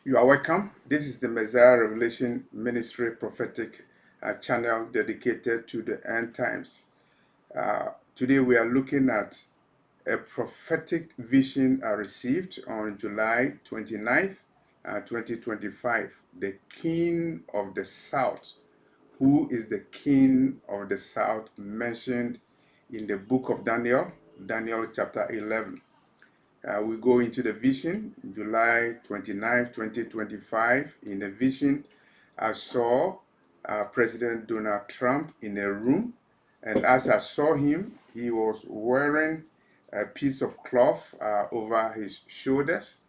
You are welcome. This is the Messiah Revelation Ministry prophetic channel dedicated to the end times. Today we are looking at a prophetic vision I received on July 29th, 2025. The King of the South. Who is the King of the South mentioned in the book of Daniel, Daniel chapter 11. We go into the vision, July 29, 2025. In the vision, I saw President Donald Trump in a room. And as I saw him, he was wearing a piece of cloth over his shoulders.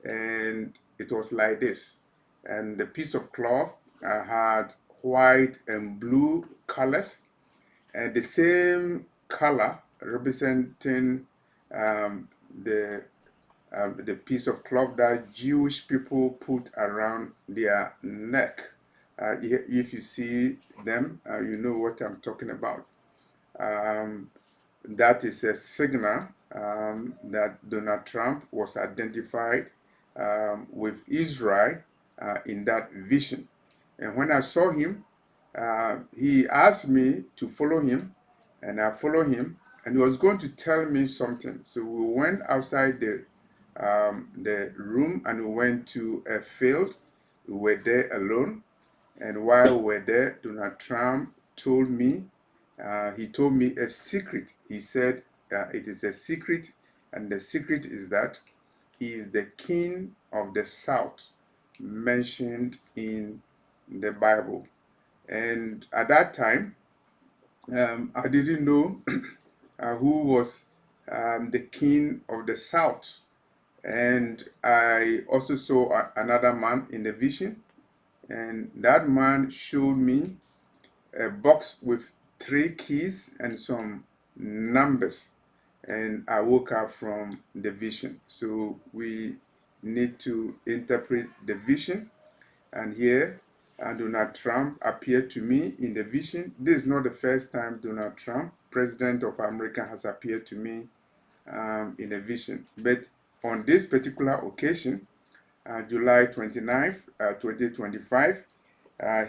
And it was like this. And the piece of cloth had white and blue colors. And the same color representing um, the the piece of cloth that Jewish people put around their neck. If you see them, you know what I'm talking about. Um, that is a signal that Donald Trump was identified with Israel in that vision. And when I saw him, he asked me to follow him, and I followed him, and he was going to tell me something. So we went outside the room and we went to a field. We were there alone, and while we were there, Donald Trump told me, he told me a secret. He said it is a secret, and the secret is that he is the King of the South mentioned in the Bible. And at that time, I didn't know who was the King of the South. And I also saw another man in the vision, and that man showed me a box with 3 keys and some numbers. And I woke up from the vision. So we need to interpret the vision. And here, Donald Trump appeared to me in the vision. This is not the first time Donald Trump, President of America, has appeared to me in a vision. But on this particular occasion, July 29th, 2025,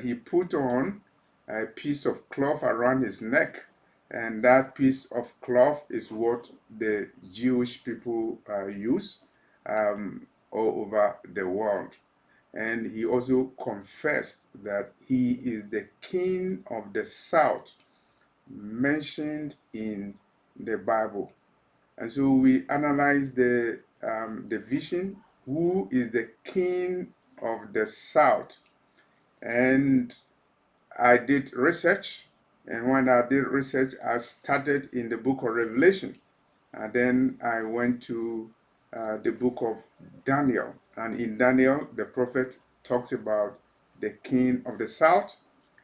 he put on a piece of cloth around his neck. And that piece of cloth is what the Jewish people use all over the world. And he also confessed that he is the King of the South mentioned in the Bible. And so we analyze the vision. Who is the King of the South? And I did research. And when I did research, I started in the book of Revelation. And then I went to the book of Daniel. And in Daniel, the prophet talks about the King of the South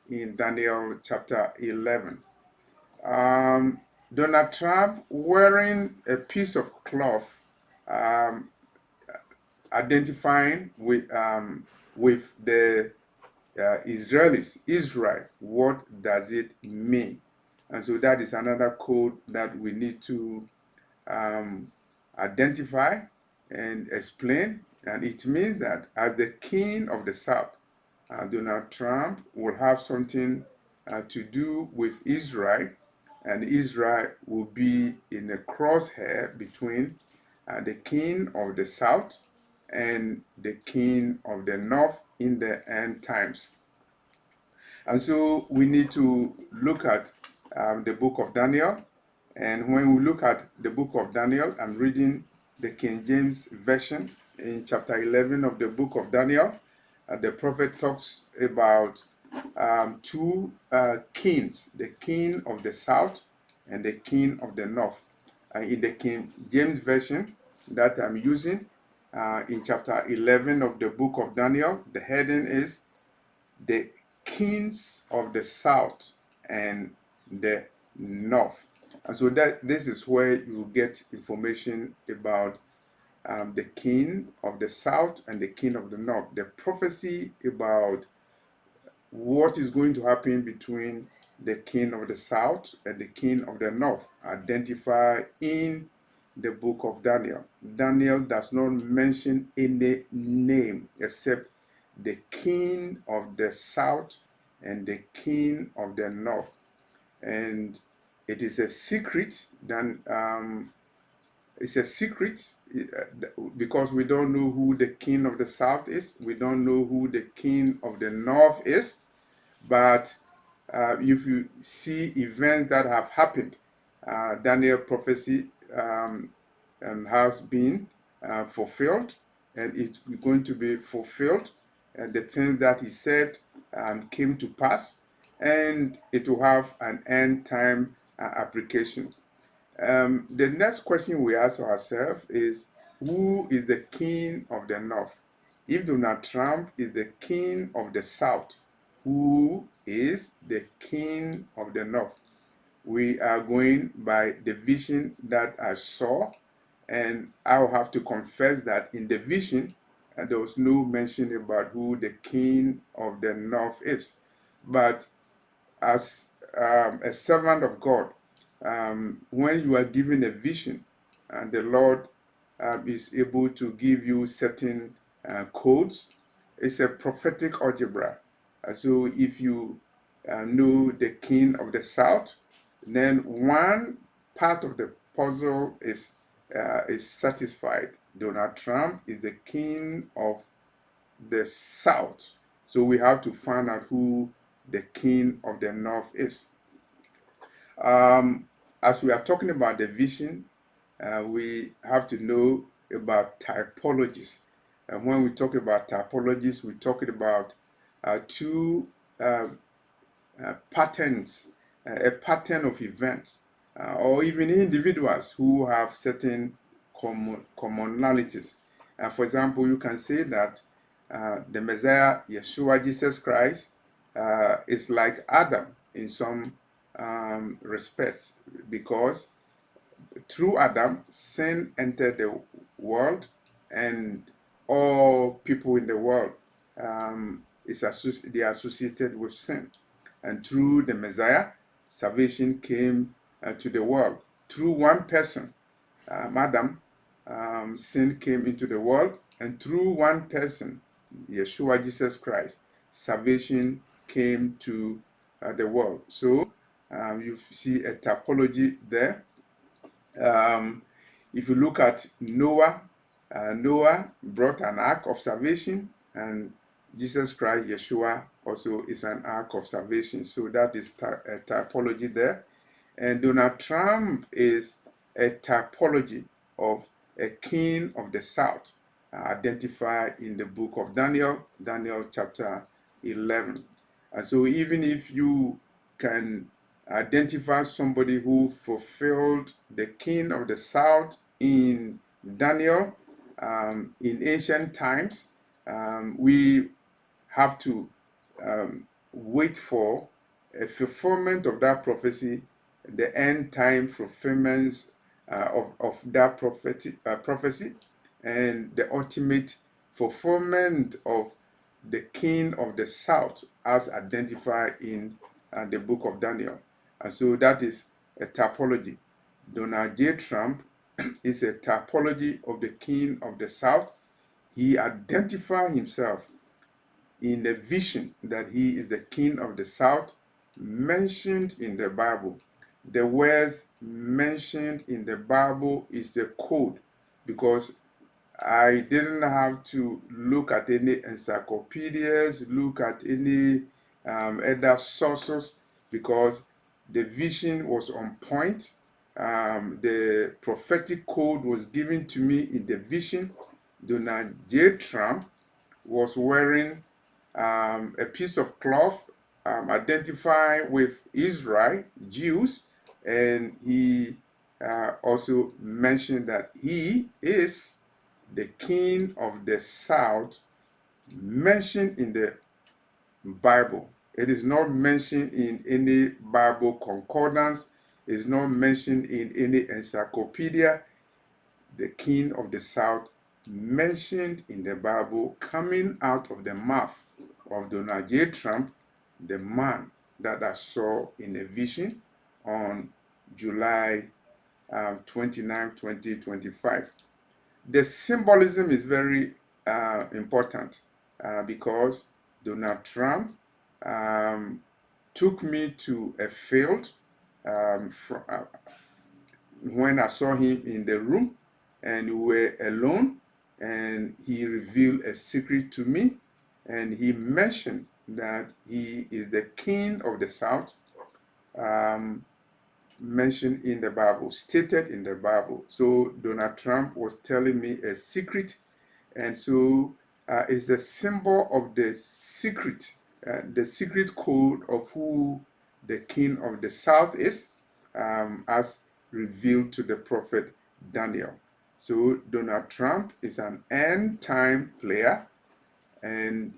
in Daniel chapter 11. Um, Donald Trump wearing a piece of cloth, um, identifying with the Israelis, Israel. What does it mean? And so that is another code that we need to identify and explain. And it means that as the King of the South, Donald Trump will have something to do with Israel, and Israel will be in a crosshair between the King of the South and the King of the North in the end times. And so we need to look at the book of Daniel. And when we look at the book of Daniel, I'm reading the King James Version in chapter 11 of the book of Daniel. The prophet talks about two kings, the king of the south and the king of the north. In the King James Version that I'm using, in chapter 11 of the book of Daniel, the heading is the kings of the south and the north. And so that this is where you get information about the king of the south and the king of the north. The prophecy about what is going to happen between the king of the south and the king of the north, identified in the book of Daniel. Daniel does not mention any name except the king of the south and the king of the north. And it is a secret. It's a secret because we don't know who the king of the south is. We don't know who the king of the north is. But if you see events that have happened, Daniel prophecy has been fulfilled, and it's going to be fulfilled. And the things that he said came to pass, and it will have an end time application. The next question we ask ourselves is, who is the king of the north? If Donald Trump is the king of the south, who is the king of the north? We are going by the vision that I saw, and I'll have to confess that in the vision, there was no mention about who the king of the north is. But as a servant of God, when you are given a vision, and the Lord is able to give you certain codes, it's a prophetic algebra. So if you know the king of the south, then one part of the puzzle is satisfied. Donald Trump is the king of the south. So we have to find out who the king of the north is. As we are talking about the vision, we have to know about typologies. And when we talk about typologies, we're talking about two patterns, a pattern of events, or even individuals who have certain commonalities. For example, you can say that the Messiah, Yeshua, Jesus Christ, is like Adam in some respects, because through Adam, sin entered the world, and all people in the world they are associated with sin. And through the Messiah, salvation came to the world. Through one person, Adam, sin came into the world, and through one person, Yeshua, Jesus Christ, salvation came to the world. So you see a typology there. If you look at Noah, Noah brought an ark of salvation, and Jesus Christ, Yeshua, also is an ark of salvation. So that is a typology there. And Donald Trump is a typology of a king of the south, identified in the book of Daniel, Daniel chapter 11. And so even if you can identify somebody who fulfilled the king of the south in Daniel in ancient times, we have to wait for a fulfillment of that prophecy, the end time fulfillments of that prophecy, and the ultimate fulfillment of the king of the south as identified in the book of Daniel. And so that is a typology. Donald J. Trump is a typology of the king of the south. He identified himself in the vision that he is the king of the south mentioned in the Bible. The words mentioned in the Bible is a code, because I didn't have to look at any encyclopedias, look at any other sources, because the vision was on point. The prophetic code was given to me in the vision. Donald J. Trump was wearing a piece of cloth identifying with Israel, Jews, and he also mentioned that he is the king of the south mentioned in the Bible. It is not mentioned in any Bible concordance. It is not mentioned in any encyclopedia. The king of the south mentioned in the Bible, coming out of the mouth of Donald J. Trump, the man that I saw in a vision on July 29, 20, 25. The symbolism is very important because Donald Trump took me to a field when I saw him in the room, and we were alone, and he revealed a secret to me, and he mentioned that he is the king of the south, mentioned in the Bible, stated in the Bible. So Donald Trump was telling me a secret, and so it's a symbol of the secret code of who the king of the south is, as revealed to the prophet Daniel. So Donald Trump is an end time player, and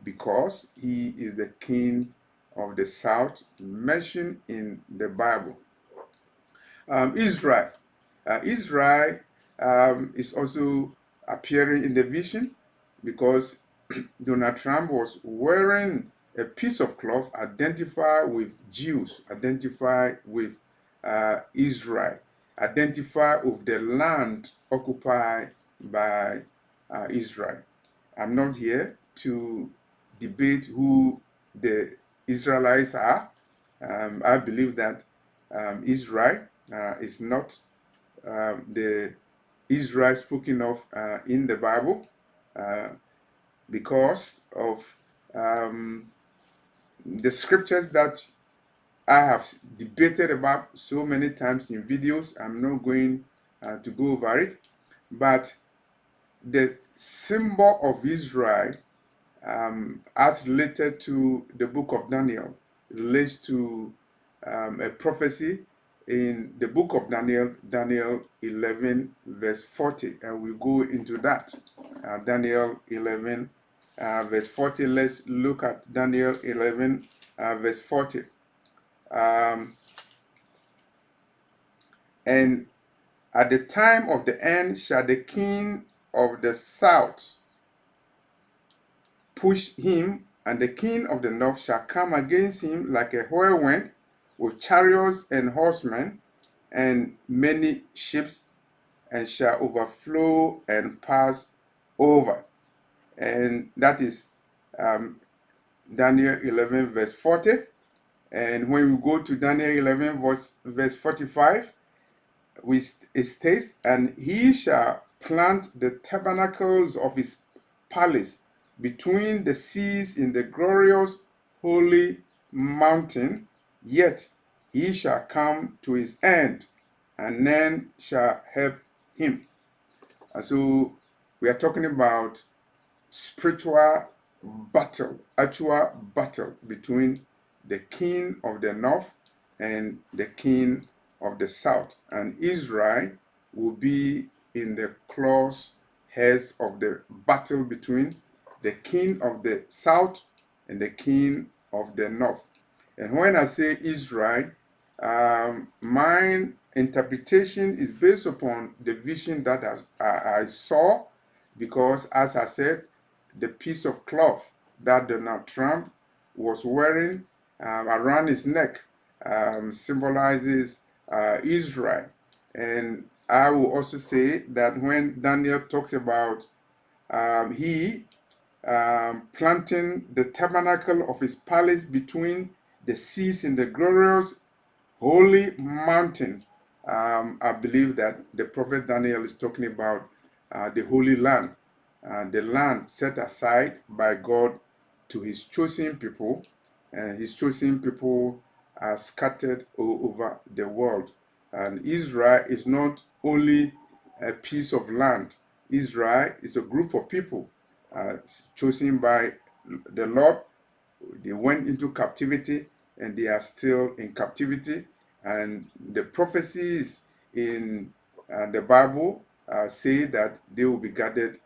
because he is the king of the south mentioned in the Bible. Israel. Israel is also appearing in the vision because Donald Trump was wearing a piece of cloth identified with Jews, identified with Israel, identified with the land occupied by Israel. I'm not here to debate who the Israelites are. I believe that Israel is not the Israel spoken of in the Bible uh, because of the scriptures that I have debated about so many times in videos. I'm not going to go over it, but the symbol of Israel, as related to the book of Daniel, relates to a prophecy in the book of Daniel, Daniel 11, verse 40. And we go into that. Daniel 11, verse 40. Let's look at Daniel 11, verse 40. Um, and at the time of the end shall the king of the south push him, and the king of the north shall come against him like a whirlwind, with chariots and horsemen, and many ships, and shall overflow and pass over. And that is Daniel 11, verse 40. And when we go to Daniel 11, verse 45, it states, and he shall plant the tabernacles of his palace between the seas in the glorious holy mountain, yet he shall come to his end, and none shall help him. And so we are talking about spiritual battle, actual battle between the king of the north and the king of the south. And Israel will be in the close heads of the battle between the king of the south and the king of the north. And when I say Israel, my interpretation is based upon the vision that I saw, because, as I said, the piece of cloth that Donald Trump was wearing around his neck symbolizes Israel. And I will also say that when Daniel talks about he planting the tabernacle of his palace between the seas in the glorious holy mountain, I believe that the prophet Daniel is talking about the Holy Land, the land set aside by God to his chosen people, and his chosen people are scattered all over the world. And Israel is not only a piece of land. Israel is a group of people chosen by the Lord. They went into captivity, and they are still in captivity. And the prophecies in the Bible say that they will be gathered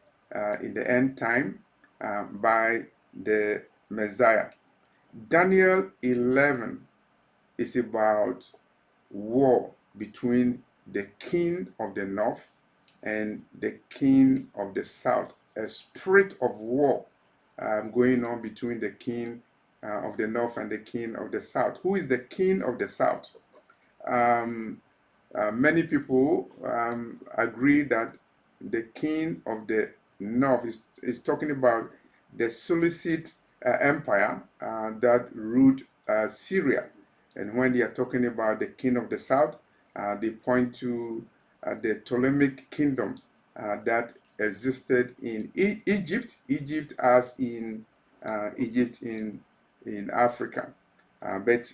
in the end time by the Messiah. Daniel 11 is about war between the king of the north and the king of the south, a spirit of war going on between the king of the north and the king of the south. Who is the king of the south? Many people agree that the king of the north is talking about the Seleucid empire that ruled Syria. And when they are talking about the king of the south, they point to the Ptolemaic kingdom that existed in Egypt as in Egypt in Africa. But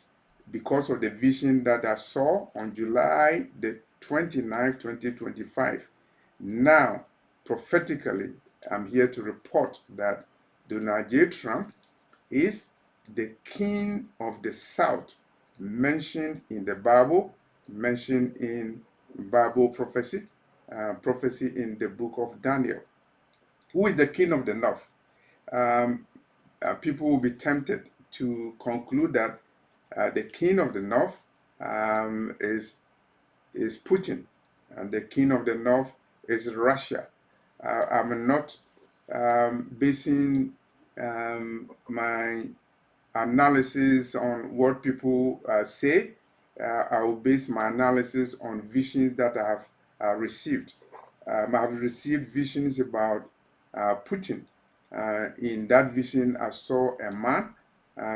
because of the vision that I saw on July the 29th, 2025, now prophetically, I'm here to report that Donald J. Trump is the king of the south mentioned in the Bible, mentioned in Bible prophecy in the book of Daniel. Who is the king of the north? Um, People will be tempted to conclude that the king of the north is Putin, and the king of the north is Russia. I'm not basing my analysis on what people say. I will base my analysis on visions that I have received. I have received visions about Putin. In that vision, I saw a man.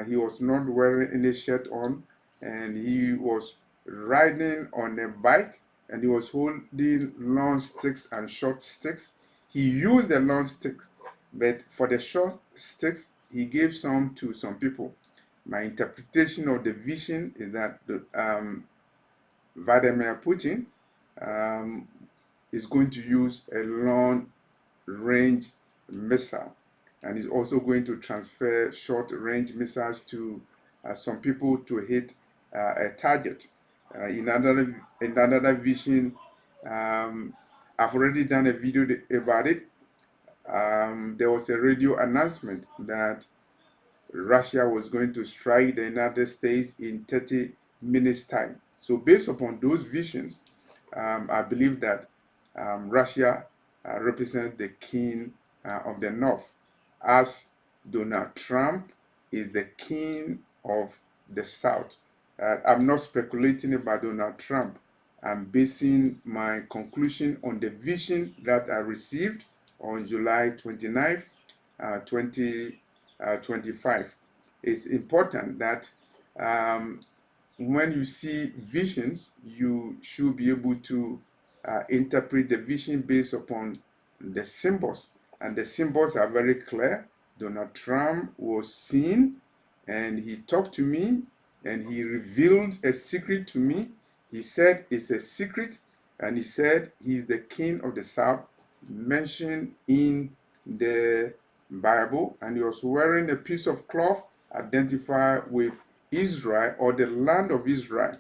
He was not wearing any shirt on, and he was riding on a bike, and he was holding long sticks and short sticks. He used the long sticks, but for the short sticks, he gave some to some people. My interpretation of the vision is that Vladimir Putin um, is going to use a long range missile, and is also going to transfer short range missiles to some people to hit a target. In another vision, I've already done a video about it. There was a radio announcement that Russia was going to strike the United States in 30 minutes' time. So, based upon those visions, I believe that Russia represents the king of the north, as Donald Trump is the king of the south. I'm not speculating about Donald Trump. I'm basing my conclusion on the vision that I received on July 29th, 2025. It's important that when you see visions, you should be able to interpret the vision based upon the symbols. And the symbols are very clear. Donald Trump was seen, and he talked to me, and he revealed a secret to me. He said it's a secret, and he said he's the king of the south, mentioned in the Bible, and he was wearing a piece of cloth identified with Israel or the land of Israel.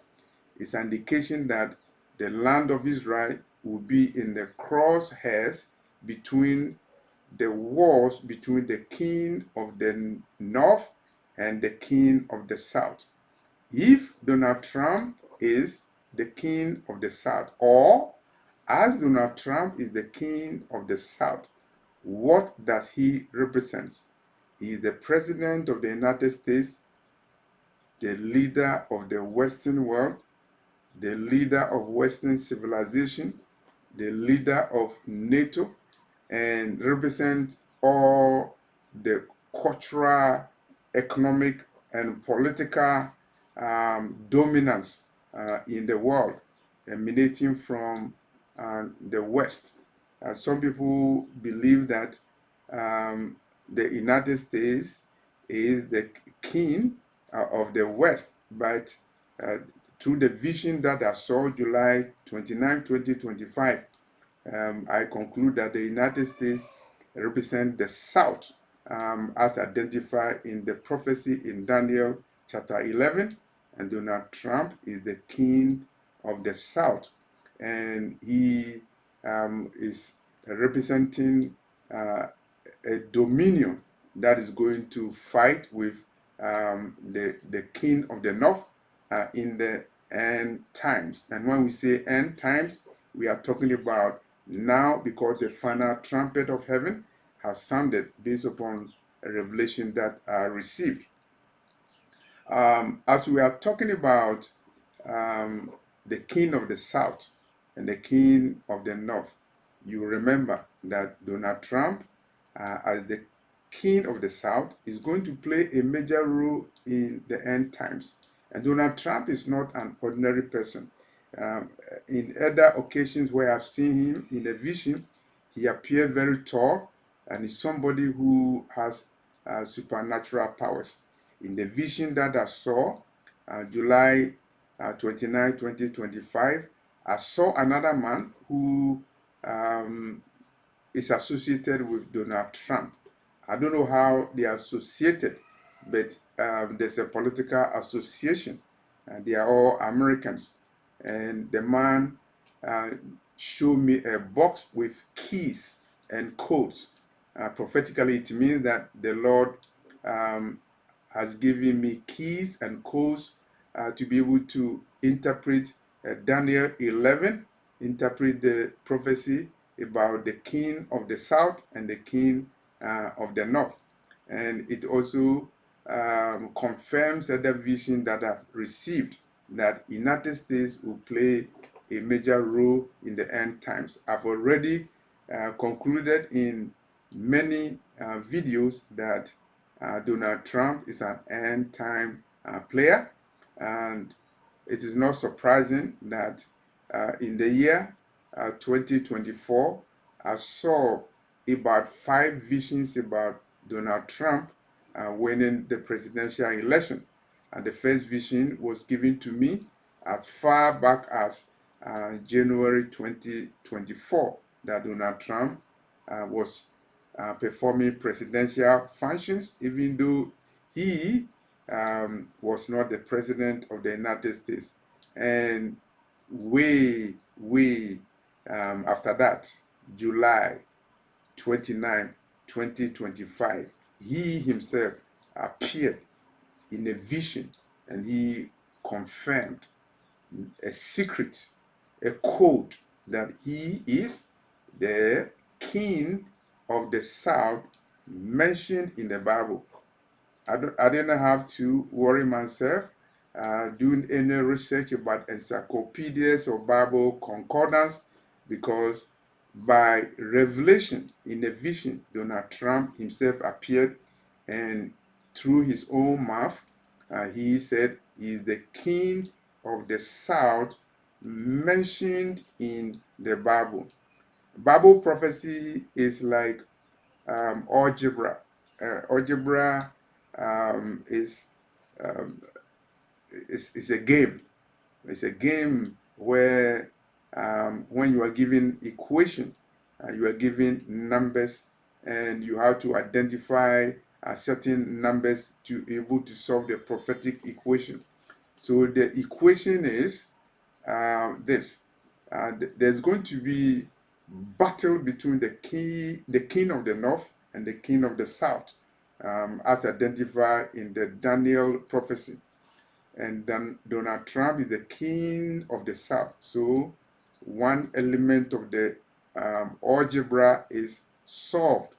It's an indication that the land of Israel will be in the crosshairs between the wars between the king of the north and the king of the south. If Donald Trump is the king of the south, or as Donald Trump is the king of the south, what does he represent? He is the president of the United States, the leader of the Western world, the leader of Western civilization, the leader of NATO, and represent all the cultural, economic, and political dominance in the world, emanating from the West. Some people believe that the United States is the king of the West, but through the vision that I saw July 29, 2025, I conclude that the United States represent the South as identified in the prophecy in Daniel chapter 11, and Donald Trump is the king of the South, and he is representing a dominion that is going to fight with the king of the north in the end times. And when we say end times, we are talking about now, because the final trumpet of heaven has sounded based upon a revelation that I received. As we are talking about the king of the south and the king of the north. You remember that Donald Trump, as the king of the south, is going to play a major role in the end times. And Donald Trump is not an ordinary person. Um, in other occasions where I've seen him in a vision, he appeared very tall and is somebody who has supernatural powers. In the vision that I saw, July 29, 2025, I saw another man who um, is associated with Donald Trump. I don't know how they are associated, but there's a political association. They are all Americans. And the man uh, showed me a box with keys and codes. Prophetically, it means that the Lord um, has given me keys and codes to be able to interpret Daniel 11, interpret the prophecy about the king of the south and the king of the north. And it also confirms the vision that I've received that United States will play a major role in the end times. I've already concluded in many videos that Donald Trump is an end time player, and it is not surprising that in the year 2024, I saw about 5 visions about Donald Trump winning the presidential election. And the first vision was given to me as far back as January 2024, that Donald Trump was performing presidential functions, even though he was not the president of the United States. And way after that, July 29, 2025, he himself appeared in a vision and he confirmed a secret, a code that he is the king of the south mentioned in the Bible. I didn't have to worry myself doing any research about encyclopedias or Bible concordance, because by revelation in a vision, Donald Trump himself appeared, and through his own mouth, he said he is the king of the south mentioned in the Bible. Bible prophecy is like algebra. Algebra um, is, um, is a game. It's a game where when you are given equation, you are given numbers, and you have to identify certain numbers to be able to solve the prophetic equation. So the equation is this. There's going to be battle between the king of the north and the king of the south, as identified in the Daniel prophecy. And then Donald Trump is the king of the south. So one element of the algebra is solved.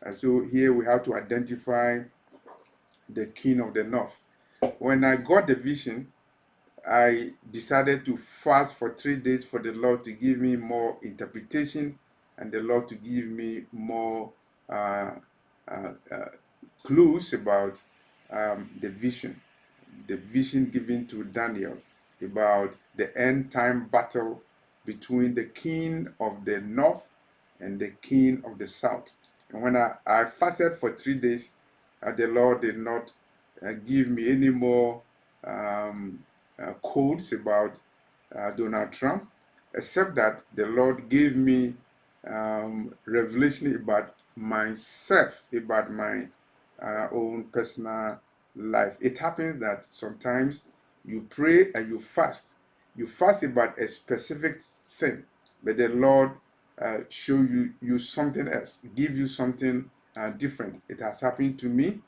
And so here we have to identify the king of the north. When I got the vision, I decided to fast for 3 days for the Lord to give me more interpretation and the Lord to give me more uh, uh, uh, clues about the vision given to Daniel about the end time battle between the king of the north and the king of the south. And when I fasted for 3 days, the Lord did not give me any more codes about Donald Trump, except that the Lord gave me revelation about myself, about my own personal life. It happens that sometimes you pray and you fast. You fast about a specific thing, but the Lord show you something else, give you something different. It has happened to me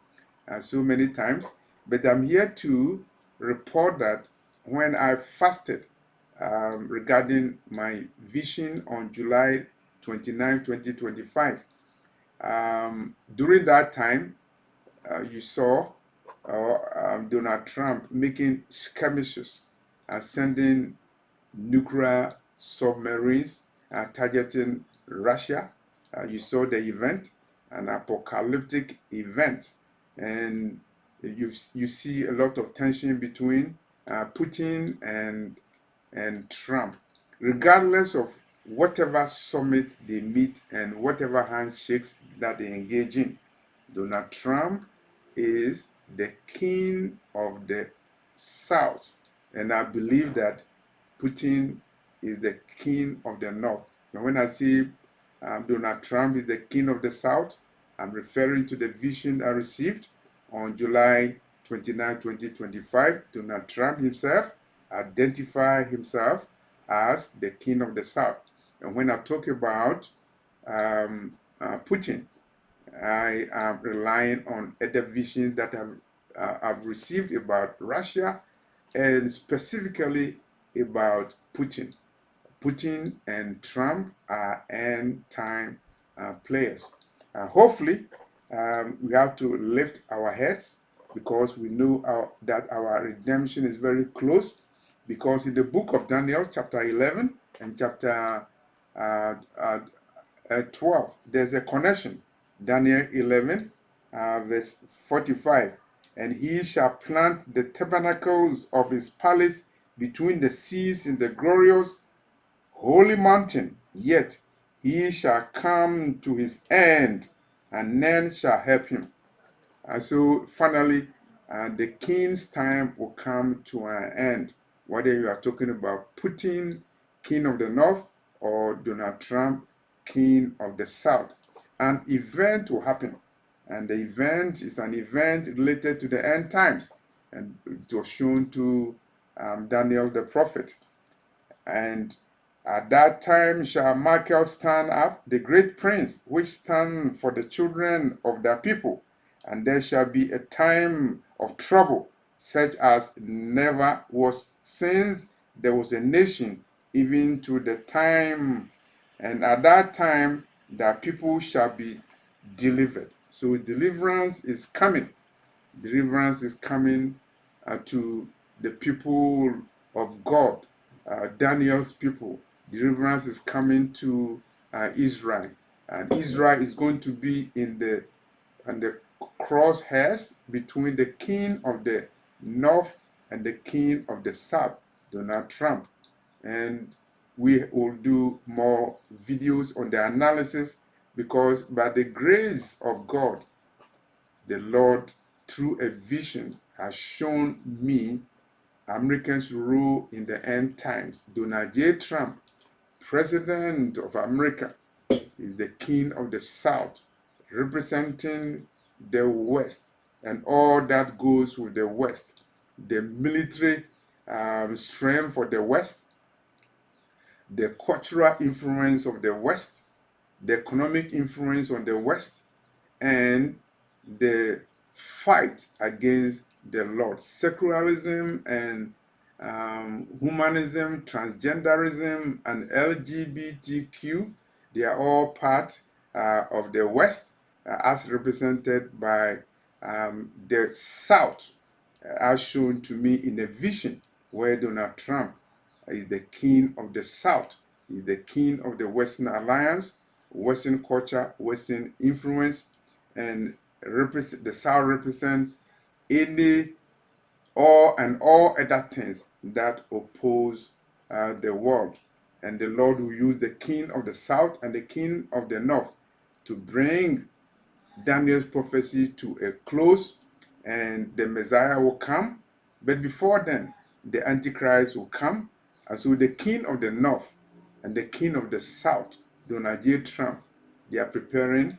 so many times, but I'm here to report that when I fasted regarding my vision on July 29, 2025, during that time, you saw Donald Trump making skirmishes and sending nuclear submarines targeting Russia. You saw the event, an apocalyptic event, and you see a lot of tension between Putin and Trump. Regardless of whatever summit they meet and whatever handshakes that they engage in, Donald Trump is the king of the South. And I believe that Putin is the king of the North. And when I say Donald Trump is the king of the South, I'm referring to the vision I received on July 29, 2025. Donald Trump himself identified himself as the king of the South. And when I talk about Putin, I am relying on other visions that I've received about Russia and specifically about Putin. Putin and Trump are end time players. Hopefully, we have to lift our heads because we know that our redemption is very close. Because in the book of Daniel, chapter 11 and chapter uh, uh, 12, there's a connection. Daniel 11, verse 45. And he shall plant the tabernacles of his palace between the seas in the glorious holy mountain. Yet he shall come to his end, and none shall help him. And so finally, the king's time will come to an end. Whether you are talking about Putin, king of the north, or Donald Trump, king of the south, an event will happen. And the event is an event related to the end times. And it was shown to Daniel the prophet. And at that time shall Michael stand up, the great prince, which stand for the children of their people. And there shall be a time of trouble, such as never was since there was a nation, even to the time. And at that time, the people shall be delivered. So deliverance is coming. Deliverance is coming to the people of God, Daniel's people. Deliverance is coming to Israel. And Israel is going to be in the crosshairs between the king of the north and the king of the south, Donald Trump. And we will do more videos on the analysis because by the grace of God, the Lord, through a vision, has shown me Americans' role in the end times. Donald J. Trump, President of America, is the king of the South, representing the West and all that goes with the West. The military strength for the West, the cultural influence of the West, the economic influence on the West, and the fight against the Lord. Secularism and humanism, transgenderism, and LGBTQ, they are all part of the West as represented by the South, as shown to me in a vision where Donald Trump is the king of the South, is the king of the Western Alliance, Western culture, Western influence, and the South represents any all other things that oppose the world. And the Lord will use the king of the South and the king of the North to bring Daniel's prophecy to a close, and the Messiah will come. But before then, the Antichrist will come. And so the king of the north and the king of the south, Donald J. Trump, they are preparing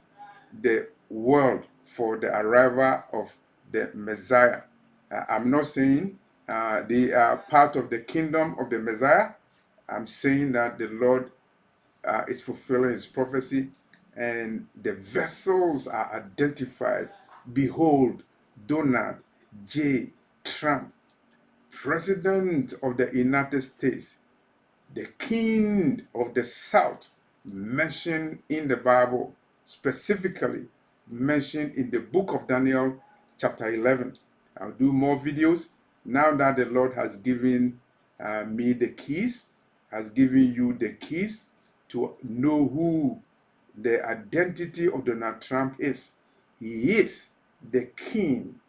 the world for the arrival of the Messiah. I'm not saying they are part of the kingdom of the Messiah. I'm saying that the Lord is fulfilling his prophecy, and the vessels are identified. Behold, Donald J. Trump, President of the United States, the King of the South, mentioned in the Bible, specifically mentioned in the book of Daniel, chapter 11. I'll do more videos now that the Lord has given me the keys has given you the keys to know who the identity of Donald Trump is. He is the king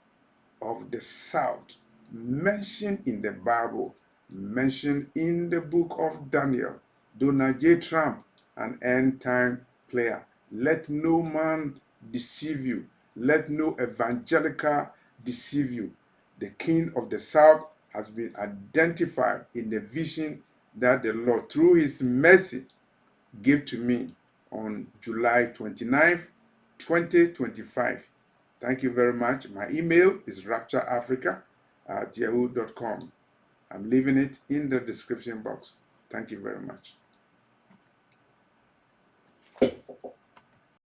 of the South, mentioned in the Bible, mentioned in the book of Daniel. Donald J. Trump, an end time player. Let no man deceive you. Let no evangelical deceive you. The king of the South has been identified in the vision that the Lord, through his mercy, gave to me on July 29th, 2025. Thank you very much. My email is raptureafrica@yahoo.com. I'm leaving it in the description box. Thank you very much.